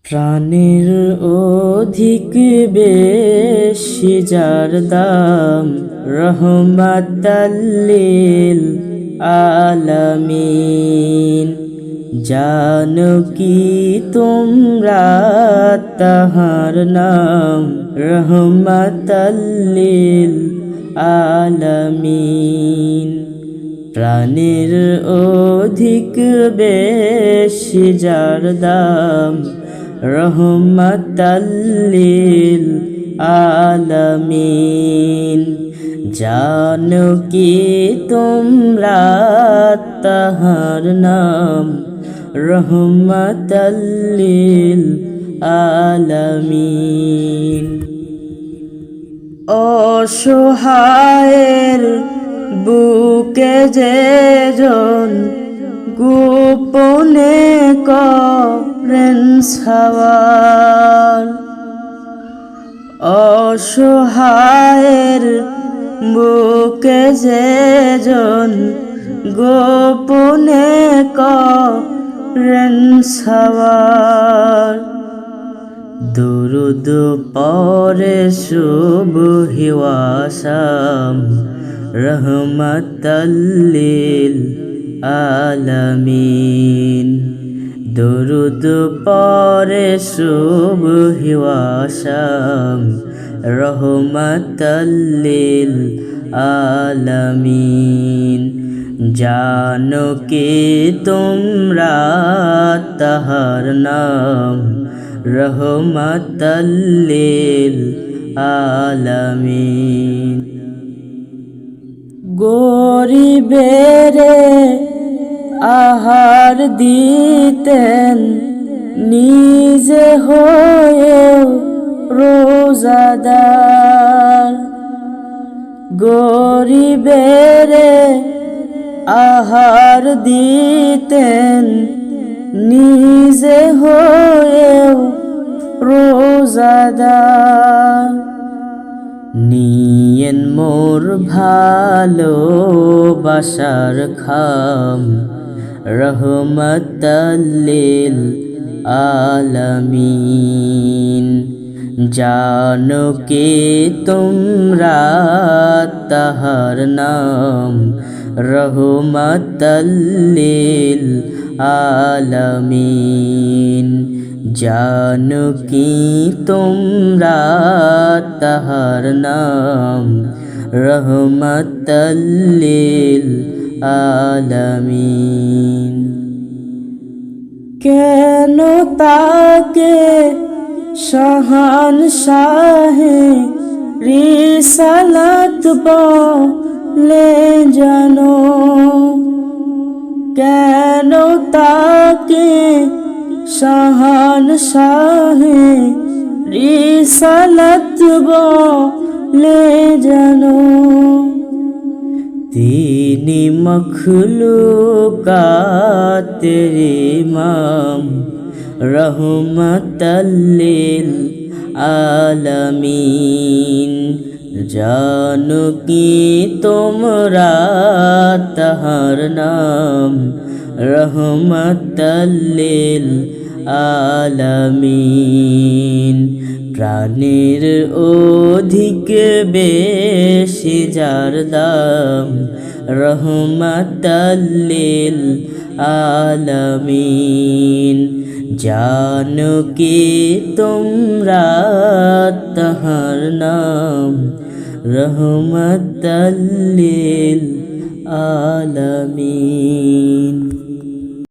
প্রাণের অধিক বেশি যার দাম, রহমাতাল্লিল আলামিন। জানো কি তোমরা তাহার নাম, রহমাতাল্লিল আলামিন। প্রাণের অধিক বেশি যার দাম, রহমাতাল্লিল আলামিন। জানো কি তোমরা তাহার নাম, রহমাতাল্লিল আলামিন। অসহায়ের বুকে যেজন গোপনে করেন সাওয়ার, অসহায়ের বুকে যেজন গোপনে করেন সাওয়ার। দুরুদ পরে সুবহি ওয়া শাম, রহমাতাল্লিল আলামিন। দুরুদ পরে সুবহি ওয়া শাম, রহমাতাল্লিল আলামিন। জানো কি তোমরা তাহার নাম, রহমাতাল্লিল আলামিন। গরিবেরে আহার দিতেন, নিজে হয়ে রোজাদার। গরিবেরে আহার দিতেন, নিজে হয়ে রোজাদার। নিয়েন মোর ভালোবাসার খাম, রহমাতাল্লিল আলামিন। জানো কি তোমরা তাহার নাম, রহমাতাল্লিল আলামিন। জানো কি তোমরা তাহার নাম, রহমাতাল্লিল আলামিন। কেন তাকে শাহানশাহে রিসালাত বলে জানো, কেন তাকে শাহানশাহে রিসালাত বলে জানো। তিনি মখলুকাতের ইমাম, রহমাতাল্লিল আলামিন। জানো কি তোমরা তাহার নাম, রহমাতাল্লিল আলামিন। প্রাণের অধিক বেশি যার দাম, রহমাতাল্লিল আলামিন। জানো কি তোমরা তাহার নাম, রহমাতাল্লিল আলামিন।